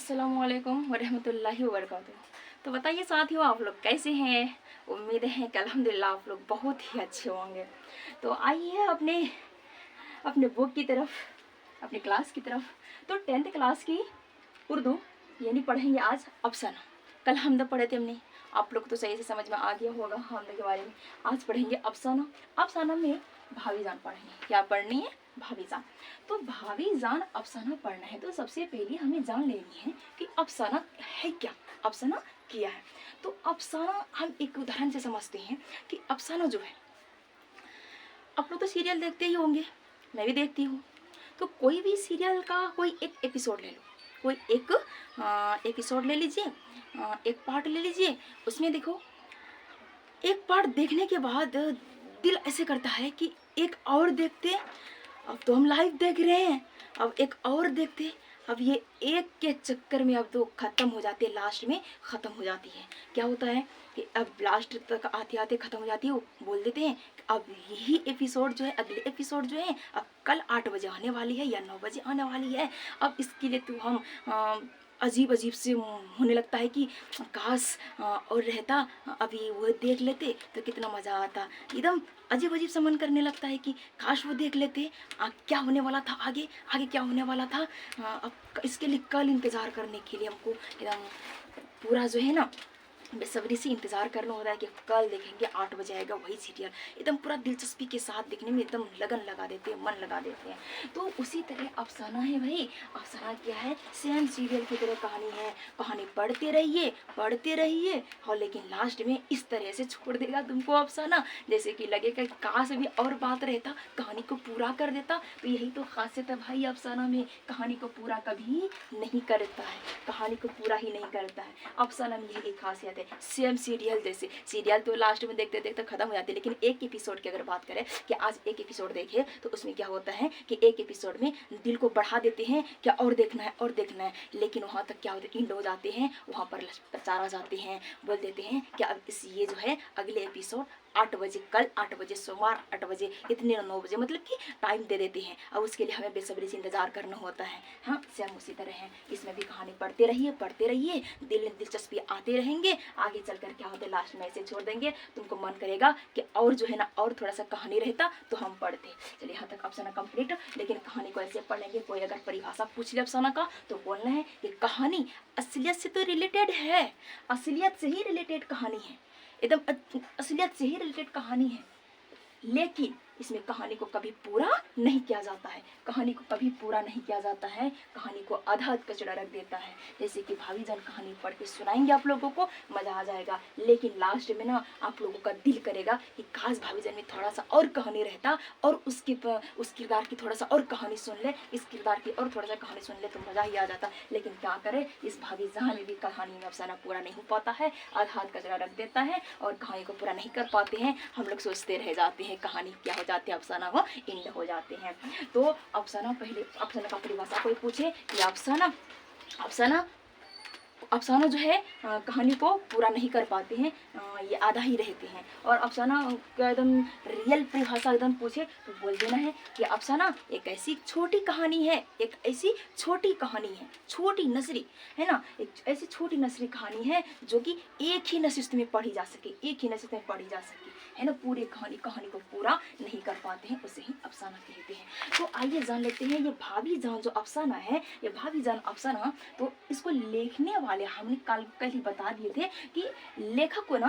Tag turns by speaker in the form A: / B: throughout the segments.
A: अस्सलामुअलैकुम वरहमतुल्लाहि वबरकातुहू। तो बताइए साथियों, आप लोग कैसे हैं। उम्मीद है कि अल्हम्दुलिल्लाह आप लोग बहुत ही अच्छे होंगे। तो आइए अपने अपने बुक की तरफ, अपने क्लास की तरफ। तो 10th क्लास की उर्दू यानी पढ़ेंगे आज अफसाना। कल हमदा पढ़े थे हमने, आप लोग तो सही से समझ में आ गया होगा हमदा के बारे में। आज पढ़ेंगे अफसाना। अफसाना में भाभी जान पढ़ेंगे। क्या पढ़नी है? भाभी जान। तो भाभी जान अफसाना पढ़ना है तो सबसे पहले हमें जान लेनी है कि अफसाना है क्या, अफसाना क्या है। तो अफसाना हम एक उदाहरण से समझते हैं कि अफसाना जो है, आप लोग तो सीरियल देखते ही होंगे, मैं भी देखती हूँ। तो कोई भी सीरियल का कोई एक एपिसोड ले लो, कोई एक एपिसोड ले लीजिए, एक पार्ट ले लीजिए। उसमें देखो, एक पार्ट देखने के बाद दिल ऐसे करता है कि एक और देखते। अब तो हम लाइव देख रहे हैं, अब एक और देखते। अब ये एक के चक्कर में अब तो ख़त्म हो जाती है, लास्ट में ख़त्म हो जाती है। क्या होता है कि अब लास्ट तक आते आते ख़त्म हो जाती है। वो बोल देते हैं कि अब यही एपिसोड जो है, अगले एपिसोड जो है अब कल 8 बजे आने वाली है या 9 बजे आने वाली है। अब इसके लिए तो हम अजीब अजीब से होने लगता है कि काश और रहता, अभी वो देख लेते तो कितना मज़ा आता। एकदम अजीब अजीब सा मन करने लगता है कि काश वो देख लेते, क्या होने वाला था आगे, आगे क्या होने वाला था। अब इसके लिए कल इंतज़ार करने के लिए हमको एकदम पूरा जो है ना बेसब्री से इंतज़ार करना होता है कि कल देखेंगे 8 बजे आएगा वही सीरियल। एकदम पूरा दिलचस्पी के साथ देखने में एकदम लगन लगा देते हैं, मन लगा देते हैं। तो उसी तरह अफसाना है भाई। अफसाना क्या है? सेम सीरियल की तरह कहानी है। कहानी पढ़ते रहिए और लेकिन लास्ट में इस तरह से छोड़ देगा तुमको अफसाना, जैसे कि लगेगा कि काश भी और बात रहता, कहानी को पूरा कर देता। तो यही तो खासियत है भाई अफसाना में, कहानी को पूरा कभी नहीं करता है, कहानी को पूरा ही नहीं करता है। अफसाना में यही एक खासियत है। सेम सीरियल जैसे, सीरियल तो लास्ट में देखते देखते खत्म हो जाती है, लेकिन एक एपिसोड की अगर बात करें कि आज एक एपिसोड देखे तो उसमें क्या होता है कि एक एपिसोड में दिल को बढ़ा देते हैं क्या और देखना है और देखना है, लेकिन वहाँ तक क्या होता है, इंड हो जाते हैं, वहाँ पर प्रचार आ जाते हैं, बोल देते हैं कि अब इस ये जो है अगले एपिसोड 8 बजे, कल 8 बजे, सोमवार 8 बजे, इतने 9 बजे, मतलब कि टाइम दे देते हैं। अब उसके लिए हमें बेसब्री से इंतजार करना होता है। हाँ, सेम उसी तरह है। इसमें भी कहानी पढ़ते रहिए, दिलचस्पी आते रहेंगे। आगे चलकर क्या होता है, लास्ट में ऐसे छोड़ देंगे, तुमको मन करेगा कि और जो है ना और थोड़ा सा कहानी रहता तो हम पढ़ते। चलिए यहाँ तक अफसाना कंप्लीट। लेकिन कहानी को ऐसे पढ़ेंगे, कोई अगर परिभाषा पूछ ले अफसाना का तो बोलना है कि कहानी असलियत से तो रिलेटेड है, असलियत से ही रिलेटेड कहानी है, एकदम असलियत से ही रिलेटेड कहानी है, लेकिन इसमें कहानी को कभी पूरा नहीं किया जाता है, कहानी को कभी पूरा नहीं किया जाता है, कहानी को आधा कचड़ा रख देता है। जैसे कि भाभी जान कहानी पढ़ के सुनाएंगे आप लोगों को, मज़ा आ जाएगा, लेकिन लास्ट में ना आप लोगों का दिल करेगा कि काश भाभी जान में थोड़ा सा और कहानी रहता और उस किरदार की थोड़ा सा और कहानी सुन ले, इस किरदार की और थोड़ा सा कहानी सुन ले तो मज़ा ही आ जाता। लेकिन क्या करे, इस भाभी जान में भी कहानी में अफसाना पूरा नहीं हो पाता है, आधा कचरा रख देता है और कहानी को पूरा नहीं कर पाते हैं। हम लोग सोचते रह जाते हैं, कहानी क्या हो जाती है, अफसाना वो एंड हो जाते हैं। तो अफसाना, पहले अफसाना का परिभाषा कोई पूछे कि अफसाना अफसाना जो है कहानी को पूरा नहीं कर पाते हैं, ये आधा ही रहते हैं। और अफसाना का एकदम रियल परिभाषा एकदम पूछे तो बोल देना है कि अफसाना एक ऐसी छोटी कहानी है, एक ऐसी छोटी कहानी है, छोटी नसरी है ना, एक ऐसी छोटी नसरी कहानी है जो कि एक ही नशिस्त में पढ़ी जा सके, एक ही नशिस्त में पढ़ी जा सके, है ना। पूरी कहानी को पूरा नहीं कर पाते हैं, उसे ही अफसाना कहते हैं। तो आइए जान लेते हैं ये भाभी जान जो अफसाना है, ये भाभी जान अफसाना, तो इसको लिखने वाले हमने कल ही बता दिए थे कि लेखक को ना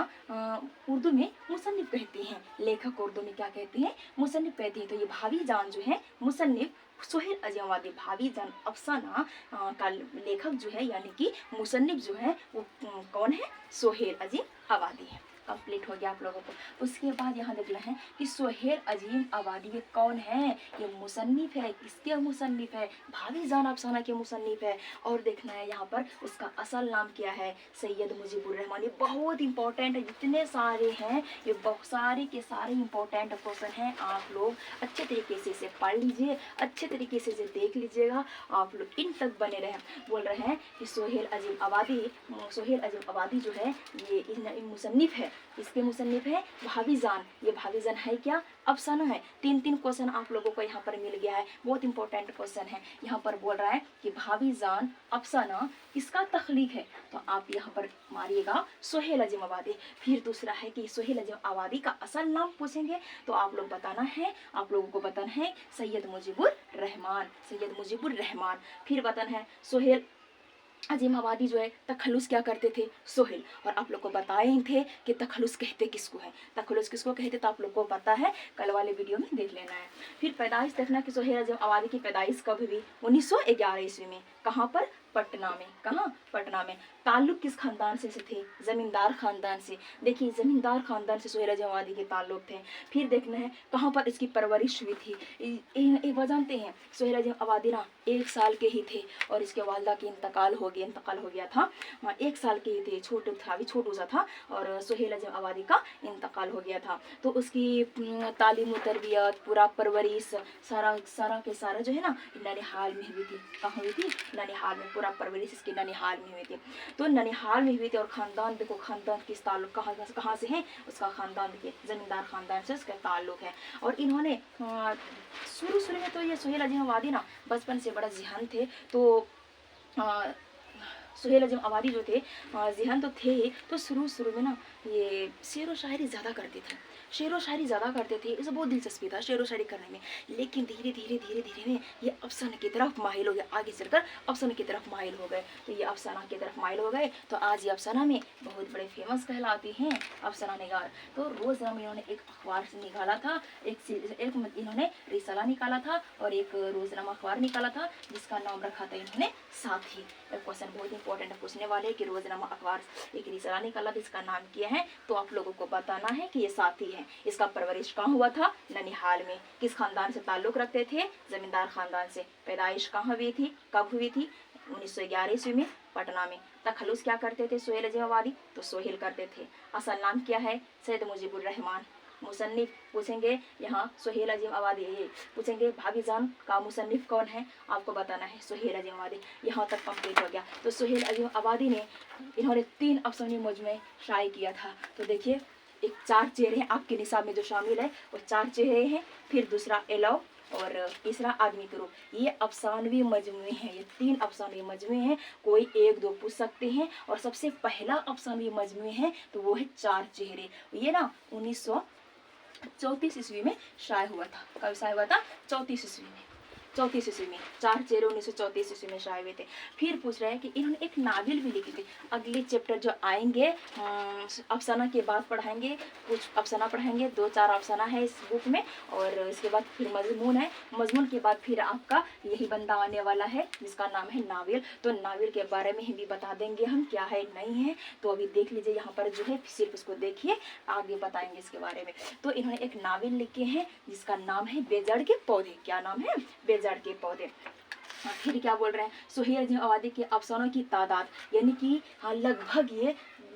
A: उर्दू में मुसन्निफ कहते हैं। लेखक उर्दू में क्या कहते हैं? मुसन्निफ कहते हैं। तो ये भाभी जान जो है मुसन्निफ सोहेल अजीम आबादी, भाभी जान अफसाना का लेखक जो है यानी कि मुसन्निफ जो है वो कौन है? सोहेल अजीम आबादी है। कंप्लीट हो गया आप लोगों को। उसके बाद यहाँ देखना है कि सोहेल अजीम आबादी ये कौन है? ये मुसन्निफ है। किसके मुसन्निफ है? भाभी जान अफसाना के मुसन्निफ है। और देखना है यहाँ पर उसका असल नाम क्या है? सैयद मुजीबुर रहमान। ये बहुत इंपॉर्टेंट है, जितने सारे हैं ये बहुत सारे के सारे इंपॉर्टेंट क्वेश्चन हैं। आप लोग अच्छे तरीके से इसे पढ़ लीजिए, अच्छे तरीके से इसे देख लीजिएगा, आप लोग इन तक बने रहें। बोल रहे हैं कि सोहेल अजीम आबादी जो है ये मुसन्निफ है, इसके मुसन्निफ है भाभी जान। ये भाभी जान है क्या? अफसाना है। 3 क्वेश्चन आप लोगों को यहाँ पर मिल गया है, बहुत इंपॉर्टेंट क्वेश्चन है। यहाँ पर बोल रहा है कि भाभी जान अफसाना किसका तख्लीक है, तो आप यहाँ पर मारिएगा सोहेल अजीम आबादी। फिर दूसरा है कि सोहेल अजीम आबादी का असल नाम पूछेंगे तो आप लोग बताना है, आप लोगों को बताना है सैयद मुजीबुर रहमान, सैयद मुजीबुर रहमान। फिर बताना है सोहेल अजीम आबादी जो है तखल्लुस क्या करते थे? सोहेल। और आप लोग को बताए ही थे कि तखल्लुस कहते किसको है, तखल्लुस किसको कहते, तो आप लोग को पता है, कल वाले वीडियो में देख लेना है। फिर पैदाइश देखना कि सोहेल अजीम आबादी की पैदाइश कब हुई? 1911 ईस्वी में। कहाँ पर? पटना में। कहाँ? पटना में। ताल्लुक किस खानदान से थे? जमींदार खानदान से। देखिए जमींदार खानदान से सोहेल अजीम आबादी के ताल्लुक थे। फिर देखना है कहाँ पर इसकी परवरिश हुई थी। एक बात जानते हैं, सोहेल अजीम आबादी ना 1 साल के ही थे और इसके वालदा की इंतकाल हो गया था। 1 साल के ही थे, छोटू था, अभी छोटू सा था, और सोहेल अजीम आबादी का इंतकाल हो गया था। तो उसकी तालीम तरबियत, पूरा परवरिश सारा के सारा जो है ना ननिहाल में हुई थी। कहाँ हुई थी? ननिहाल में। पूरा परवरिश इसकी ननिहाल में हुई थी। तो ननिहाल में हुई थी। और खानदान देखो, खानदान किस ताल्लुक कहाँ से है? उसका खानदान देखिए जमींदार खानदान से उसका ताल्लुक है। और इन्होंने शुरू में तो ये सोहेल अजीम आबादी ना बचपन से बड़ा जिहान थे। तो सोहेल अजीम आबादी जो थे जिहान तो थे ही, तो शुरू में ना ये शेर व शायरी ज़्यादा करते थे, शेर व शायरी ज़्यादा करते थे। इसे बहुत दिलचस्पी था शेर व शायरी करने में। लेकिन धीरे धीरे में ये अफसाने की तरफ माहिल हो गए, आगे चलकर अफसाने की तरफ माहिल हो गए। तो ये अफसाना की तरफ माहिल हो गए, तो आज ये अफसाना में बहुत बड़े फेमस कहलाती हैं अफसाना निगार। तो रोज़नामा इन्होंने एक अखबार से निकाला था, एक इन्होंने रिसाला निकाला था और एक रोज़नामा अखबार निकाला था जिसका नाम रखा था इन्होंने साथी। क्वेश्चन बहुत इंपॉर्टेंट पूछने वाले कि रोज़नामा अखबार एक रिसाला निकाला था, इसका नाम किया है, तो आप लोगों को बताना है कि ये साथी है। इसका परवरिश कहाँ हुआ था? ननिहाल में। किस खानदान से ताल्लुक रखते थे? जमींदार खानदान से। पैदाइश कहाँ हुई थी, कब हुई थी? 1911 ईस्वी में, पटना में। तखल्लुस क्या करते थे सोहेल अजीम आबादी? तो सोहेल करते थे। असल नाम क्या है? सैयद मुजीबुर रहमान। मुसन्निफ पूछेंगे यहाँ सोहेल अजीम आबादी, ये पूछेंगे भाभी जान का मुसन्निफ कौन है? आपको बताना है सोहेल अजीम आबादी। यहाँ तक कंप्लीट हो गया। तो सोहेल अजीम आबादी ने इन्होंने 3 अफसानी मजमे शाये किया था। तो देखिए एक 4 चेहरे हैं आपके निसाब में जो शामिल है, वो 4 चेहरे हैं। फिर दूसरा एलाव और तीसरा आदमी के रूप। ये अफसानवी मजमुए हैं, ये 3 अफसानवी मजमुए हैं। कोई 1-2 पूछ सकते हैं। और सबसे पहला अफसानवी मजमुए है तो वो है 4 चेहरे। ये ना 1934 ईस्वी में शाये हुआ था। कब शाये हुआ था? 34 ईस्वी में। 34 ईस्वी में 4 चेहरे 1934 ईस्वी में शाये हुए थे। फिर पूछ रहे हैं कि इन्होंने एक नावल भी लिखी थी। अगले चैप्टर जो आएंगे अफसाना के बाद पढ़ाएंगे, कुछ अफसाना पढ़ाएंगे, 2-4 अफसाना है इस बुक में, और इसके बाद फिर मजमून है। मजमून के बाद फिर आपका यही बंदा आने वाला है जिसका नाम है नावल। तो नावल के बारे में भी बता देंगे हम क्या है नहीं है। तो अभी देख लीजिए यहाँ पर जो है, सिर्फ उसको देखिए, आगे बताएंगे इसके बारे में। तो इन्होंने एक नावल लिखे हैं जिसका नाम है बेजड़ के पौधे। क्या नाम है? बेजड़ के पौधे। फिर क्या बोल रहे हैं? सोहेल अजीम आबादी के अफसानों की तादाद, यानी कि लगभग ये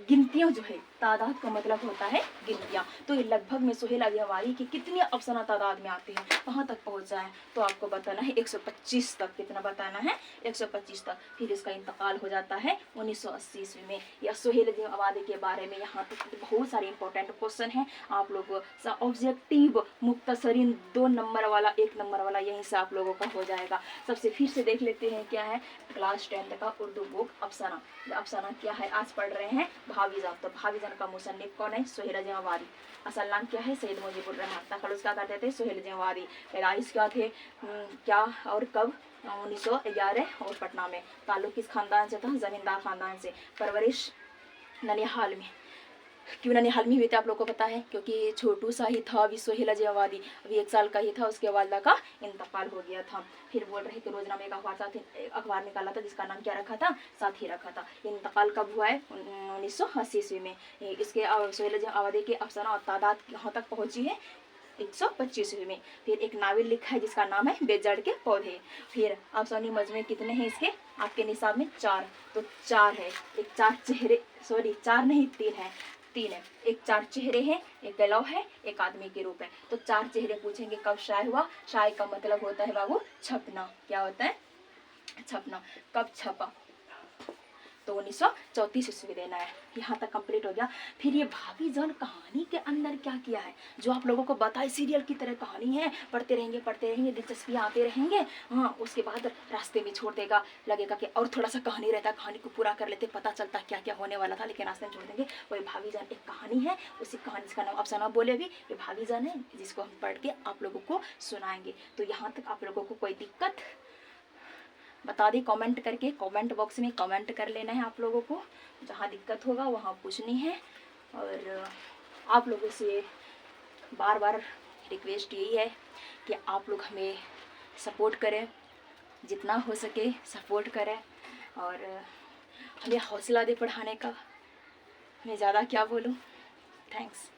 A: गिनतियाँ जो है, तादाद का मतलब होता है गिनतियाँ। तो ये लगभग में सोहेल अजीम आबादी की कितनी अफसाना तादाद में आते हैं, कहाँ तक पहुँच जाए, तो आपको बताना है 125 तक। कितना बताना है? 125 तक। फिर इसका इंतकाल हो जाता है 1980 ईस्वी में। या सोहेल अजीम आबादी के बारे में यहाँ तक बहुत सारे इंपॉर्टेंट क्वेश्चन हैं। आप लोग ऑब्जेक्टिव मुख्तसरीन 2 नंबर वाला 1 नंबर वाला यहीं से आप लोगों का हो जाएगा। सबसे फिर से देख लेते हैं क्या है क्लास 10 का उर्दू बुक अफसाना। अफसाना क्या है आज पढ़ रहे हैं? भाभी जान। तो भाभी जान का मुसन्निफ कौन है? सोहेल अजीम आबादी। असल नाम क्या है? सैयद मुजीबुर रहमान। तखल्लुस क्या करते थे? सोहेल अजीम आबादी। पैदाइश क्या थे, क्या और कब? 1911 और पटना में। ताल्लुक किस खानदान से था? जमींदार खानदान से। परवरिश ननिहाल में। क्यों ननिहाल में हुए थे आप लोग को पता है? क्योंकि छोटू सा ही था अभी सोहेल अजीम आबादी, अभी 1 साल का ही था, उसके वालदा का इंतकाल हो गया था। फिर बोल रहे थे रोज़नामा एक अखबार निकाला था जिसका नाम क्या रखा था? साथी रखा था। इंतकाल कब हुआ है? 1980 ईस्वी में। इसके सोहेल अजीम आबादी के अफसाना और तादाद कहाँ तक पहुँची है? 125 ईस्वी में। फिर एक नावल लिखा है जिसका नाम है बेजड़ के पौधे। फिर अफसानी मजमे कितने हैं इसके आपके निसाब में? 4। तो 4 है। एक 4 चेहरे, सॉरी 4 नहीं 3 है, 3 है। एक 4 चेहरे हैं, एक गलाव है, एक आदमी के रूप है। तो 4 चेहरे पूछेंगे कब शाये हुआ? शाये का मतलब होता है बाबू छपना। क्या होता है? छपना। कब छपा? तो 1934 ईस्वी देना है। यहाँ तक कंप्लीट हो गया। फिर ये भाभी जान कहानी के अंदर क्या किया है, जो आप लोगों को बताए सीरियल की तरह कहानी है, पढ़ते रहेंगे, दिलचस्पी आते रहेंगे। हाँ, उसके बाद रास्ते में छोड़ देगा, लगेगा कि और थोड़ा सा कहानी रहता है, कहानी को पूरा कर लेते, पता चलता क्या क्या होने वाला था, लेकिन रास्ते में छोड़ देंगे। वही भाभी जान एक कहानी है, उसी कहानी का नाम अफसाना बोले अभी, ये भाभी जान है, जिसको हम पढ़ के आप लोगों को सुनाएंगे। तो यहाँ तक आप लोगों को कोई दिक्कत बता दी कमेंट करके, कमेंट बॉक्स में कमेंट कर लेना है आप लोगों को, जहाँ दिक्कत होगा वहाँ पूछनी है। और आप लोगों से बार बार रिक्वेस्ट यही है कि आप लोग हमें सपोर्ट करें, जितना हो सके सपोर्ट करें, और हमें हौसला दे पढ़ाने का। मैं ज़्यादा क्या बोलूँ। थैंक्स।